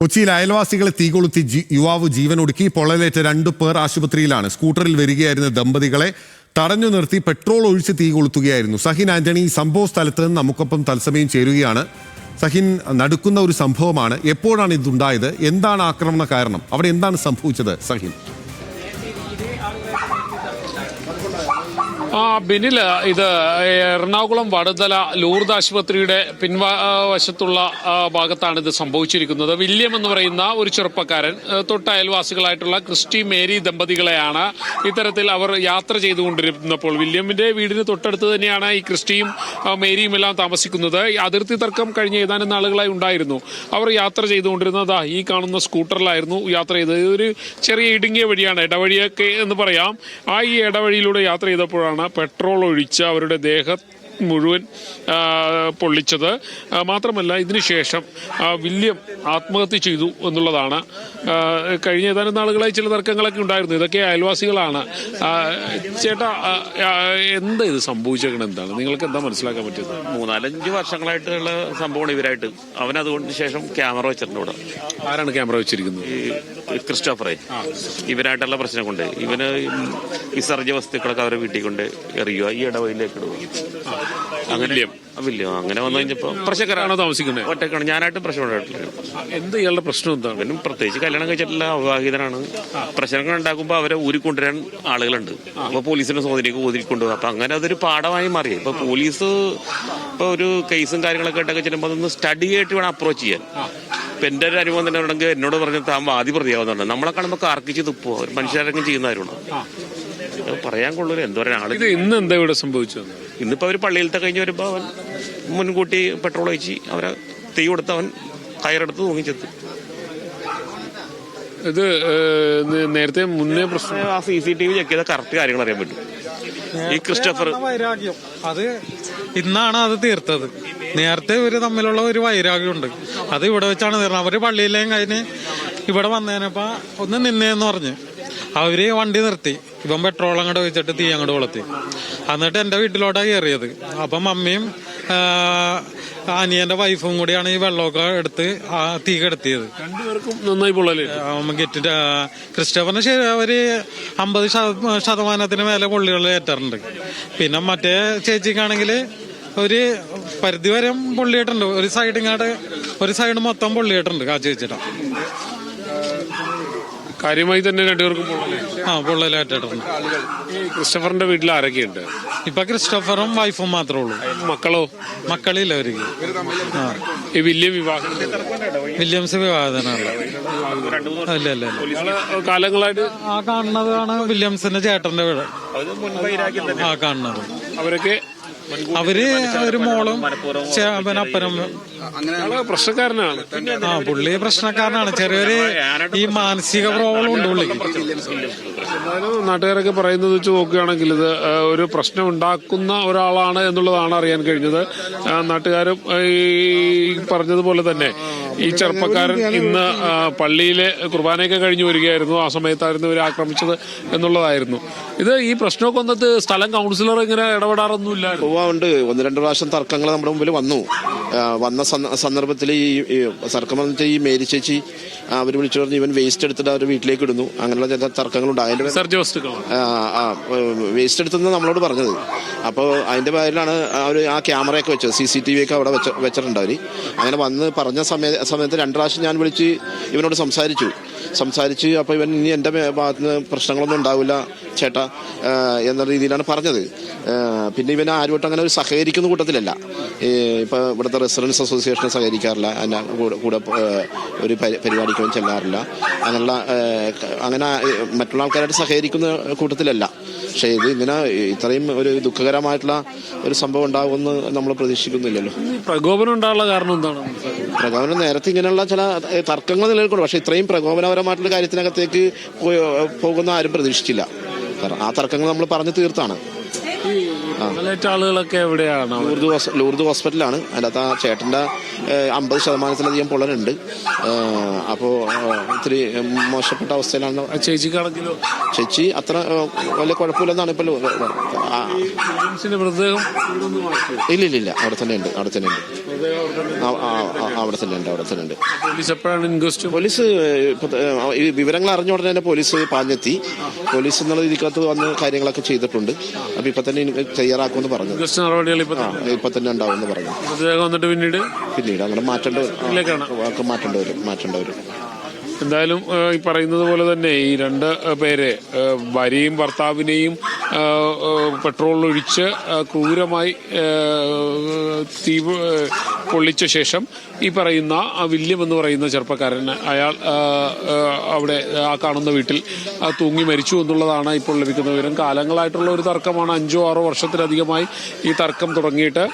കൊച്ചിയിൽ അയൽവാസികളെ തീകൊളുത്തി യുവാവ് ജീവനൊടുക്കി. പൊള്ളലേറ്റ 2 പേർ ആശുപത്രിയിലാണ്. സ്കൂട്ടറിൽ വരികയായിരുന്ന ദമ്പതികളെ തടഞ്ഞു നിർത്തി പെട്രോൾ ഒഴിച്ച് തീ കൊളുത്തുകയായിരുന്നു. സഹിൻ ആന്റണി സംഭവ സ്ഥലത്ത് നിന്ന് നമുക്കൊപ്പം തത്സമയം ചേരുകയാണ്. സഹിൻ, നടുക്കുന്ന ഒരു സംഭവമാണ്. എപ്പോഴാണ് ഇതുണ്ടായത്? എന്താണ് ആക്രമണ കാരണം? അവിടെ എന്താണ് സംഭവിച്ചത്? സഹിൻ. ബിനിൽ, ഇത് എറണാകുളം വടുതല ലൂർദ് ആശുപത്രിയുടെ പിൻവശത്തുള്ള ഭാഗത്താണ് ഇത് സംഭവിച്ചിരിക്കുന്നത്. വില്യം എന്ന് പറയുന്ന ഒരു ചെറുപ്പക്കാരൻ തൊട്ട് അയൽവാസികളായിട്ടുള്ള ക്രിസ്റ്റി മേരി ദമ്പതികളെയാണ് ഇത്തരത്തിൽ അവർ യാത്ര ചെയ്തുകൊണ്ടിരുന്നപ്പോൾ, വില്യമിന്റെ വീടിന് തൊട്ടടുത്ത് തന്നെയാണ് ഈ ക്രിസ്റ്റിയും മേരിയും എല്ലാം താമസിക്കുന്നത്. അതിർത്തി തർക്കം കഴിഞ്ഞ ഏതാനും നാളുകളായി ഉണ്ടായിരുന്നു. അവർ യാത്ര ചെയ്തുകൊണ്ടിരുന്നത് ഈ കാണുന്ന സ്കൂട്ടറിലായിരുന്നു യാത്ര ചെയ്തത്. ഒരു ചെറിയ ഇടുങ്ങിയ വഴിയാണ്, ഇടവഴിയൊക്കെ എന്ന് പറയാം. ഈ ഇടവഴിയിലൂടെ യാത്ര ചെയ്തപ്പോഴാണ് പെട്രോൾ ഒഴിച്ച് അവരുടെ ദേഹം മുഴുവൻ പൊള്ളിച്ചത്. മാത്രമല്ല, ഇതിനുശേഷം വില്യം ആത്മഹത്യ ചെയ്തു എന്നുള്ളതാണ്. കഴിഞ്ഞ ഏതാനും നാളുകളായി ചില തർക്കങ്ങളൊക്കെ ഉണ്ടായിരുന്നു. ഇതൊക്കെ അയൽവാസികളാണ്. ചേട്ടാ, എന്താ ഇത് സംഭവിച്ചേക്കണം? എന്താണ് നിങ്ങൾക്ക് എന്താ മനസ്സിലാക്കാൻ പറ്റിയത്? 3-4 വർഷങ്ങളായിട്ടുള്ള സംഭവമാണ് ഇവരായിട്ട്. അവനതുകൊണ്ട് ശേഷം ക്യാമറ വെച്ചിട്ടുണ്ട് ഇവിടെ. ആരാണ് ക്യാമറ വെച്ചിരിക്കുന്നത്? ഈ ക്രിസ്റ്റോഫറെ. ഇവരായിട്ടുള്ള പ്രശ്നം കൊണ്ട് ഇവന് വിസർജ്യ വസ്തുക്കളൊക്കെ അവരെ വീട്ടിൽ കൊണ്ട് എറിയുക, ഈ ഇടവയിലേക്ക് ഇടുക. അങ്ങനെ വന്നു കഴിഞ്ഞപ്പോ പ്രശ്നക്കാരാണോ താമസിക്കുന്നത്? ഒറ്റക്കാണ്. ഞാനായിട്ടും പ്രശ്നമുണ്ടായിട്ടില്ല. എന്ത് ഇയാളുടെ പ്രശ്നം എന്താണ്? അവനും പ്രത്യേകിച്ച് കല്യാണം കഴിച്ചിട്ടുള്ള അവിവാഹിതനാണ്. പ്രശ്നങ്ങൾ ഉണ്ടാക്കുമ്പോൾ അവരെ ഊരിക്കൊണ്ടുവരാൻ ആളുകളുണ്ട്. അപ്പൊ പോലീസിന്റെ സ്വാധീനിക്ക് ഊരിക്കൊണ്ടുപോകും. അപ്പൊ അങ്ങനെ അതൊരു പാഠമായി മാറി. ഇപ്പൊ പോലീസ് ഇപ്പൊ ഒരു കേസും കാര്യങ്ങളൊക്കെ ആയിട്ടൊക്കെ ചെല്ലുമ്പോൾ അതൊന്ന് സ്റ്റഡി ആയിട്ട് വേണം അപ്രോച്ച് ചെയ്യാൻ. ഇപ്പൊ എന്റെ ഒരു അനുഭവം തന്നെ ഉണ്ടെങ്കിൽ എന്നോട് പറഞ്ഞ് താൻ വാദി പ്രതിയാവുന്നുണ്ട്. നമ്മളെ കാണുമ്പോൾ കാർക്കിച്ച് തുപ്പോ ഒരു മനുഷ്യരാരെങ്കിലും ചെയ്യുന്നവരുണ്ട്. പറയാൻ കൊള്ളൂല. എന്തോ ആള്. ഇന്ന് എന്താ ഇവിടെ സംഭവിച്ചത്? ഇന്നിപ്പോ അവര് പള്ളിയിലത്തെ കഴിഞ്ഞ് വരുമ്പോ അവൻ മുൻകൂട്ടി പെട്രോൾ ഒഴിച്ച് അവരെ തീ കൊടുത്ത് അവൻ കയറെടുത്ത് തൂങ്ങിച്ചെത്തി. ഇത് നേരത്തെ മുന്നേ പ്രശ്നം. ആ CCTV ചെക്ക് ചെയ്ത കറക്റ്റ് കാര്യങ്ങൾ അറിയാൻ പറ്റും. ഈ ക്രിസ്റ്റഫർ വൈരാഗ്യം അത് ഇന്നാണ് അത് തീർത്തത്. നേരത്തെ ഇവര് തമ്മിലുള്ള ഒരു വൈരാഗ്യമുണ്ട്. അത് ഇവിടെ വെച്ചാണ് തീർന്നത്. അവര് പള്ളിയിലേയും കഴിഞ്ഞ് ഇവിടെ വന്നേനപ്പോ ഒന്ന് നിന്നേന്ന് പറഞ്ഞ് അവര് വണ്ടി നിർത്തി. ഇവൻ പെട്രോൾ അങ്ങോട്ട് ഒഴിച്ചിട്ട് തീ അങ്ങോട്ട് കൊളുത്തി. എന്നിട്ട് എന്റെ വീട്ടിലോട്ടാണ് കയറിയത്. അപ്പം മമ്മിയും അനിയന്റെ വൈഫും കൂടിയാണ് ഈ വെള്ളമൊക്കെ എടുത്ത് തീ കെടുത്തിയത്. രണ്ടുപേർക്കും നന്നായി പൊള്ളല്. ക്രിസ്റ്റഫറിന് ഒരു 50% മേലെ പൊള്ളികൾ ഏറ്റാറുണ്ട്. പിന്നെ മറ്റേ ചേച്ചിക്കാണെങ്കിൽ ഒരു പരിധി വരെ പൊള്ളിയിട്ടുണ്ട്. ഒരു സൈഡ് മൊത്തം പൊള്ളിയിട്ടുണ്ട് ആ ചേച്ചിയുടെ. കാര്യമായി തന്നെ രണ്ടുപേർക്കും പൊള്ളലേറ്റിട്ടുണ്ട്. ക്രിസ്റ്റഫറിന്റെ വീട്ടിൽ ആരൊക്കെയുണ്ട്? ഇപ്പൊ ക്രിസ്റ്റഫറും വൈഫും മാത്രമേ ഉള്ളൂ. മക്കളോ? മക്കളില്ല അവർക്ക്. ഈ വില്യംസ് വിവാഹിതനല്ല. അല്ല. കാലങ്ങളായിട്ട് കാണുന്നതാണ് വില്യംസിന്റെ ചേട്ടന്റെ വീട്. കാണുന്നത് അവര് ഒരു മോളും അപ്പനും. പ്രശ്നക്കാരനാണ്. പുള്ളി പ്രശ്നക്കാരനാണ്. ചെറിയൊരു ഈ മാനസിക പ്രോബ്ലം ഉണ്ട് പുള്ളിക്ക്. എന്നാലും നാട്ടുകാരൊക്കെ പറയുന്നത് വെച്ച് നോക്കുകയാണെങ്കിൽ ഇത് ഒരു പ്രശ്നം ഉണ്ടാക്കുന്ന ഒരാളാണ് എന്നുള്ളതാണ് അറിയാൻ കഴിഞ്ഞത്. നാട്ടുകാരും ഈ പറഞ്ഞതുപോലെ തന്നെ ഈ ചെറുപ്പക്കാരൻ ഇന്ന് പള്ളിയിലെ കുർബാനയൊക്കെ കഴിഞ്ഞു വരികയായിരുന്നു. ആ സമയത്തായിരുന്നു ഇവരെ ആക്രമിച്ചത് എന്നുള്ളതായിരുന്നു. ഇത് ഈ പ്രശ്നമൊക്കെ വന്നിട്ട് സ്ഥലം കൗൺസിലർ ഇങ്ങനെ ഇടപെടാറൊന്നുമില്ലായിരുന്നു. ഉണ്ട്. 1-2 പ്രാവശ്യം തർക്കങ്ങൾ നമ്മുടെ മുമ്പിൽ വന്ന സന്ദർഭത്തിൽ ഈ തർക്കം വന്നിട്ട് ഈ മേരി ചേച്ചി അവർ വിളിച്ചു പറഞ്ഞ് ഇവൻ വേസ്റ്റ് എടുത്തിട്ട് അവർ വീട്ടിലേക്ക് ഇടുന്നു. അങ്ങനെയുള്ള ചില തർക്കങ്ങളുണ്ട്. അതിന്റെ വേസ്റ്റ് എടുത്തെന്ന് നമ്മളോട് പറഞ്ഞത്. അപ്പോൾ അതിന്റെ പേരിലാണ് അവർ ആ ക്യാമറയൊക്കെ വെച്ചത്. CCTV ഒക്കെ അവിടെ വെച്ചിട്ടുണ്ട് അവര്. അങ്ങനെ വന്ന് പറഞ്ഞ സമയത്ത് 2 പ്രാവശ്യം ഞാൻ വിളിച്ച് ഇവനോട് സംസാരിച്ച് അപ്പോൾ ഇവൻ ഇനി എൻ്റെ ഭാഗത്തുനിന്ന് പ്രശ്നങ്ങളൊന്നും ഉണ്ടാവില്ല ചേട്ടാ എന്ന രീതിയിലാണ് പറഞ്ഞത്. പിന്നെ ഇവൻ ആരുമായിട്ടും അങ്ങനെ ഒരു സഹകരിക്കുന്ന കൂട്ടത്തിലല്ല. ഇപ്പൊ ഇവിടുത്തെ റെസിഡൻസ് അസോസിയേഷൻ സഹകരിക്കാറില്ല. കൂടെ ഒരു പരിപാടിക്ക് ചെല്ലാറില്ല. അങ്ങനെ മറ്റുള്ള ആൾക്കാരായിട്ട് സഹകരിക്കുന്ന കൂട്ടത്തിലല്ല. പക്ഷെ ഇത് ഇങ്ങനെ ഇത്രയും ഒരു ദുഃഖകരമായിട്ടുള്ള ഒരു സംഭവം ഉണ്ടാകുമെന്ന് നമ്മൾ പ്രതീക്ഷിക്കുന്നില്ലല്ലോ. പ്രകോപനം ഉണ്ടാകാനുള്ള കാരണം എന്താണ്? പ്രകോപനം നേരത്തെ ഇങ്ങനെയുള്ള ചില തർക്കങ്ങൾ നിലനിൽക്കുന്നു. പക്ഷെ ഇത്രയും പ്രകോപനപരമായിട്ടുള്ള കാര്യത്തിനകത്തേക്ക് പോകുന്ന ആരും പ്രതീക്ഷിച്ചില്ല. ആ തർക്കങ്ങൾ നമ്മൾ പറഞ്ഞു തീർത്താണ്. ആളുകളൊക്കെ എവിടെയാണ്? ലൂർദ് ഹോസ്പിറ്റലാണ്. അതിനകത്ത് ആ ചേട്ടന്റെ 50%-ലധികം പൊള്ളലുണ്ട്. അപ്പോ ഇത്തിരി മോശപ്പെട്ട അവസ്ഥയിലാണ്. ചേച്ചി അത്ര വലിയ കുഴപ്പമില്ലെന്നാണ് ഇപ്പൊ. ഇല്ല, അവിടെ തന്നെ ഉണ്ട്. അവിടെ തന്നെ ഉണ്ട്. പോലീസ് എപ്പോഴാണ് ഇൻക്വസ്റ്റ്? പോലീസ് ഈ വിവരങ്ങൾ അറിഞ്ഞ ഉടനെ തന്നെ പോലീസ് പാഞ്ഞെത്തി. പോലീസ് എന്നുള്ള രീതിക്കകത്ത് വന്ന് കാര്യങ്ങളൊക്കെ ചെയ്തിട്ടുണ്ട്. അപ്പൊ ഇപ്പൊ തന്നെ തയ്യാറാക്കുമെന്ന് പറഞ്ഞു. നടപടികൾ ഇപ്പൊ തന്നെ ഉണ്ടാവുമെന്ന് പറഞ്ഞു. വന്നിട്ട് പിന്നീട് അങ്ങനെ മാറ്റേണ്ടി വരും. എന്തായാലും ഈ പറയുന്നത് പോലെ തന്നെ ഈ രണ്ട് പേരെ, ഭാര്യയും ഭർത്താവിനെയും പെട്രോൾ ഒഴിച്ച് ക്രൂരമായി തീ പൊള്ളിച്ച ശേഷം ഈ പറയുന്ന വില്യം എന്ന് പറയുന്ന ചെറുപ്പക്കാരൻ, അയാൾ അവിടെ ആ കാണുന്ന വീട്ടിൽ തൂങ്ങി മരിച്ചു എന്നുള്ളതാണ് ഇപ്പോൾ ലഭിക്കുന്ന വിവരം. കാലങ്ങളായിട്ടുള്ള ഒരു തർക്കമാണ്. 5-6 വർഷത്തിലധികമായി ഈ തർക്കം തുടങ്ങിയിട്ട്.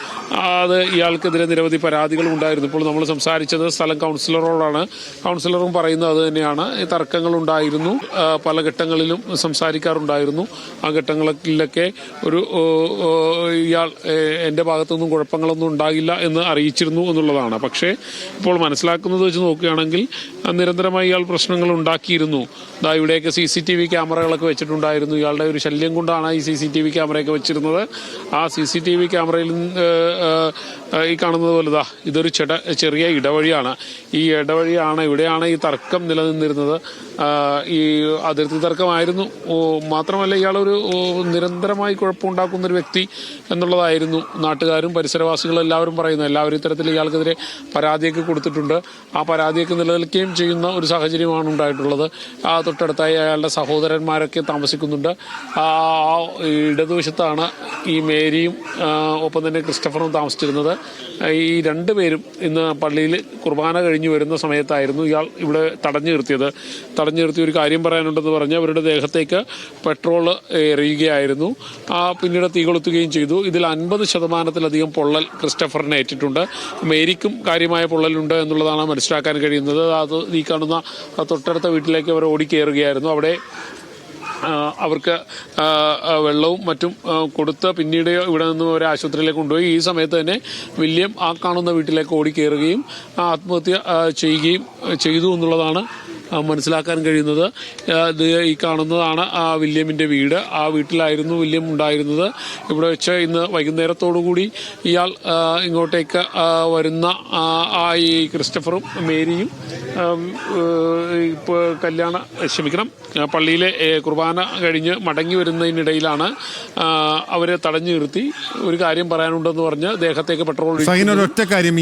അത് ഇയാൾക്കെതിരെ നിരവധി പരാതികളും ഉണ്ടായിരുന്നു. ഇപ്പോൾ നമ്മൾ സംസാരിച്ചത് സ്ഥലം കൗൺസിലറോടാണ്. കൗൺസിലറും പറയുന്നത് അത് തന്നെയാണ്. ഈ തർക്കങ്ങൾ ഉണ്ടായിരുന്നു, പല ഘട്ടങ്ങളിലും സംസാരിക്കാറുണ്ടായിരുന്നു. ആ ഘട്ടങ്ങളിലൊക്കെ ഒരു ഇയാൾ എൻ്റെ ഭാഗത്തുനിന്നും കുഴപ്പങ്ങളൊന്നും ഉണ്ടാകില്ല എന്ന് അറിയിച്ചിരുന്നു എന്നുള്ളതാണ്. പക്ഷേ ഇപ്പോൾ മനസ്സിലാക്കുന്നത് വെച്ച് നോക്കുകയാണെങ്കിൽ നിരന്തരമായി ഇയാൾ പ്രശ്നങ്ങൾ ഉണ്ടാക്കിയിരുന്നു. ഇവിടെയൊക്കെ CCTV ക്യാമറകളൊക്കെ വെച്ചിട്ടുണ്ടായിരുന്നു. ഇയാളുടെ ഒരു ശല്യം കൊണ്ടാണ് ഈ CCTV ക്യാമറയൊക്കെ വെച്ചിരുന്നത്. ആ CCTV ക്യാമറയിൽ ഈ കാണുന്നത് പോലെ ഇതൊരു ചെറിയ ഇടവഴിയാണ്. ഈ ഇടവഴിയാണ്, ഇവിടെയാണ് ഈ തർക്കം നിലനിന്നിരുന്നത്. ഈ അതിർത്തി തർക്കമായിരുന്നു. മാത്രമല്ല ഇയാളൊരു നിരന്തരമായി കുഴപ്പമുണ്ടാക്കുന്ന ഒരു വ്യക്തി എന്നുള്ളതായിരുന്നു നാട്ടുകാരും പരിസരവാസികളും എല്ലാവരും പറയുന്നത്. എല്ലാവരും ഇത്തരത്തിൽ ഇയാൾക്കെതിരെ പരാതിയൊക്കെ കൊടുത്തിട്ടുണ്ട്. ആ പരാതിയൊക്കെ നിലനിൽക്കുകയും ചെയ്യുന്ന ഒരു സാഹചര്യമാണ് ഉണ്ടായിട്ടുള്ളത്. തൊട്ടടുത്തായി അയാളുടെ സഹോദരന്മാരൊക്കെ താമസിക്കുന്നുണ്ട്. ഇടതുവശത്താണ് ഈ മേരിയും ഒപ്പം തന്നെ ക്രിസ്റ്റഫറും താമസിച്ചിരുന്നത്. ഈ രണ്ടുപേരും ഇന്ന് പള്ളിയിൽ കുർബാന കഴിഞ്ഞു വരുന്ന സമയത്തായിരുന്നു ഇയാൾ ഇവിടെ തടഞ്ഞു നിർത്തി ഒരു കാര്യം പറയാനുണ്ടെന്ന് പറഞ്ഞ് അവരുടെ ദേഹത്തേക്ക് പെട്രോൾ എറിയുകയായിരുന്നു. പിന്നീട് തീ കൊളുത്തുകയും ചെയ്തു. ഇതിൽ 50% പൊള്ളൽ ക്രിസ്റ്റഫറിന് ഏറ്റിട്ടുണ്ട്. മേരിക്കും കാര്യമായ പൊള്ളലുണ്ട് എന്നുള്ളതാണ് മനസ്സിലാക്കാൻ കഴിയുന്നത്. അത് ഈ കാണുന്ന തൊട്ടടുത്ത വീട്ടിലേക്ക് അവർ ഓടിക്കയറുകയായിരുന്നു. അവിടെ അവർക്ക് വെള്ളവും മറ്റും കൊടുത്ത് പിന്നീട് ഇവിടെ നിന്ന് ഒരു ആശുപത്രിയിലേക്ക് കൊണ്ടുപോയി. ഈ സമയത്ത് തന്നെ വില്യം ആ കാണുന്ന വീട്ടിലേക്ക് ഓടിക്കയറുകയും ആത്മഹത്യ ചെയ്യുകയും ചെയ്തു എന്നുള്ളതാണ് മനസ്സിലാക്കാൻ കഴിയുന്നത്. ഇത് ഈ കാണുന്നതാണ് ആ വില്യമിൻ്റെ വീട്. ആ വീട്ടിലായിരുന്നു വില്യം ഉണ്ടായിരുന്നത്. ഇവിടെ വെച്ച് ഇന്ന് വൈകുന്നേരത്തോടുകൂടി ഇയാൾ ഇങ്ങോട്ടേക്ക് വരുന്ന ഈ ക്രിസ്റ്റഫറും മേരിയും പള്ളിയിലെ കുർബാന കഴിഞ്ഞ് മടങ്ങി വരുന്നതിനിടയിലാണ് അവരെ തടഞ്ഞു നിർത്തി ഒരു കാര്യം പറയാനുണ്ടെന്ന് പറഞ്ഞ് ദേഹത്തേക്ക് പെട്രോൾ ഒറ്റ കാര്യം